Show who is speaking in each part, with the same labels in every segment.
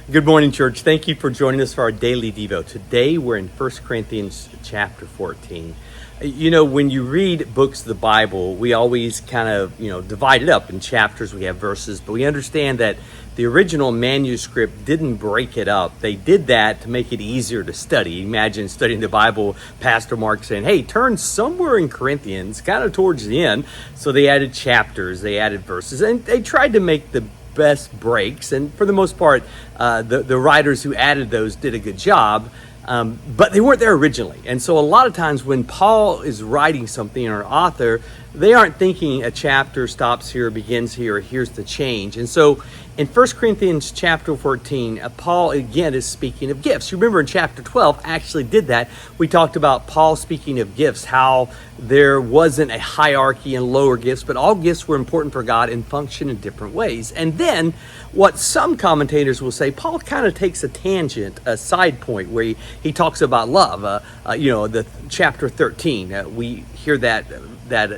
Speaker 1: Good morning, church. Thank you for joining us for our daily Devo. Today, we're in 1 Corinthians chapter 14. You know, when you read books of the Bible, we always kind of, divide it up in chapters. We have verses, but we understand that the original manuscript didn't break it up. They did that to make it easier to study. Imagine studying the Bible, Pastor Mark saying, hey, turn somewhere in Corinthians, kind of towards the end. So they added chapters, they added verses, and they tried to make the best breaks, and for the most part the writers who added those did a good job, but they weren't there originally. And so a lot of times when Paul is writing something, or an author, they aren't thinking a chapter stops here, begins here, or here's the change. And so in 1 Corinthians chapter 14, Paul again is speaking of gifts. You remember in chapter 12 actually did that. We talked about Paul speaking of gifts, how there wasn't a hierarchy in lower gifts, but all gifts were important for God and function in different ways. And then what some commentators will say, Paul kind of takes a tangent, a side point, where he talks about love. The chapter 13, we hear that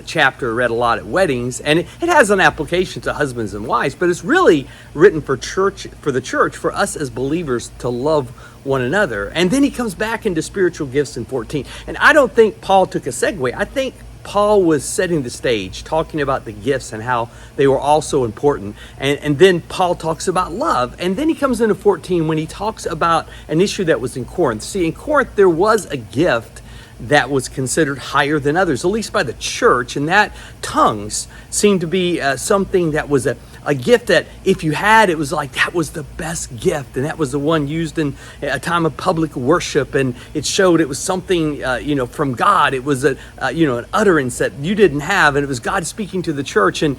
Speaker 1: chapter read a lot at weddings, and it has an application to husbands and wives, but it's really written for the church, for us as believers to love one another. And then he comes back into spiritual gifts in 14. And I don't think Paul took a segue. I think Paul was setting the stage, talking about the gifts and how they were also important. And then Paul talks about love. And then he comes into 14 when he talks about an issue that was in Corinth. See, in Corinth, there was a gift that was considered higher than others, at least by the church, and that tongues seemed to be something that was a gift that if you had, it was like that was the best gift, and that was the one used in a time of public worship, and it showed it was something from God. It was an utterance that you didn't have, and it was God speaking to the church. And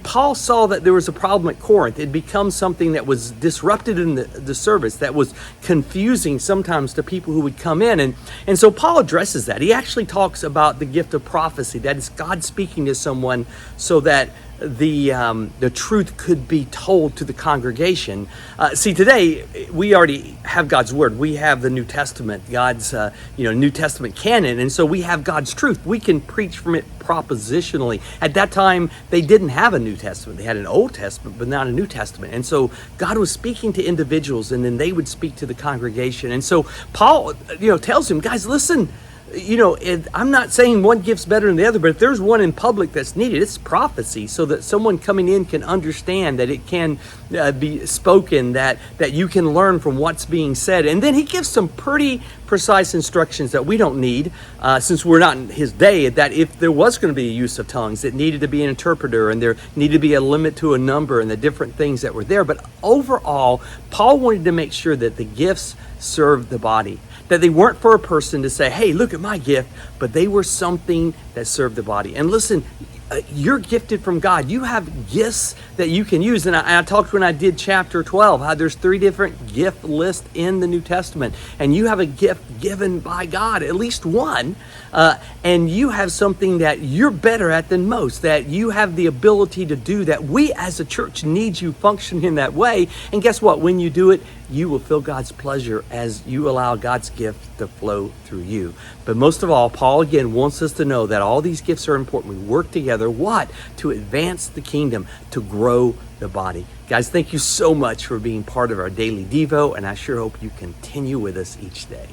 Speaker 1: Paul saw that there was a problem at Corinth. It became something that was disrupted in the service, that was confusing sometimes to people who would come in, and so Paul addresses that. He actually talks about the gift of prophecy, that is God speaking to someone so that the truth could be told to the congregation. See, today we already have God's word. We have the New Testament, God's New Testament canon, and so we have God's truth. We can preach from it propositionally. At that time, they didn't have a New Testament. They had an Old Testament, but not a New Testament. And so God was speaking to individuals, and then they would speak to the congregation. And so Paul, tells him, guys, listen. I'm not saying one gift's better than the other, but if there's one in public that's needed, it's prophecy, so that someone coming in can understand that it can be spoken, that you can learn from what's being said. And then he gives some pretty precise instructions that we don't need, since we're not in his day, that if there was going to be a use of tongues, it needed to be an interpreter, and there needed to be a limit to a number, and the different things that were there. But overall, Paul wanted to make sure that the gifts served the body, that they weren't for a person to say, hey, look at my gift, but they were something that served the body. And listen, you're gifted from God. You have gifts that you can use. And I talked when I did chapter 12, how there's 3 different gift lists in the New Testament. And you have a gift given by God, at least one. And you have something that you're better at than most, that you have the ability to do, that we as a church need you function in that way. And guess what? When you do it, you will feel God's pleasure as you allow God's gift to flow through you. But most of all, Paul again wants us to know that all these gifts are important. We work together, what? To advance the kingdom, to grow the body. Guys, thank you so much for being part of our daily Devo, and I sure hope you continue with us each day.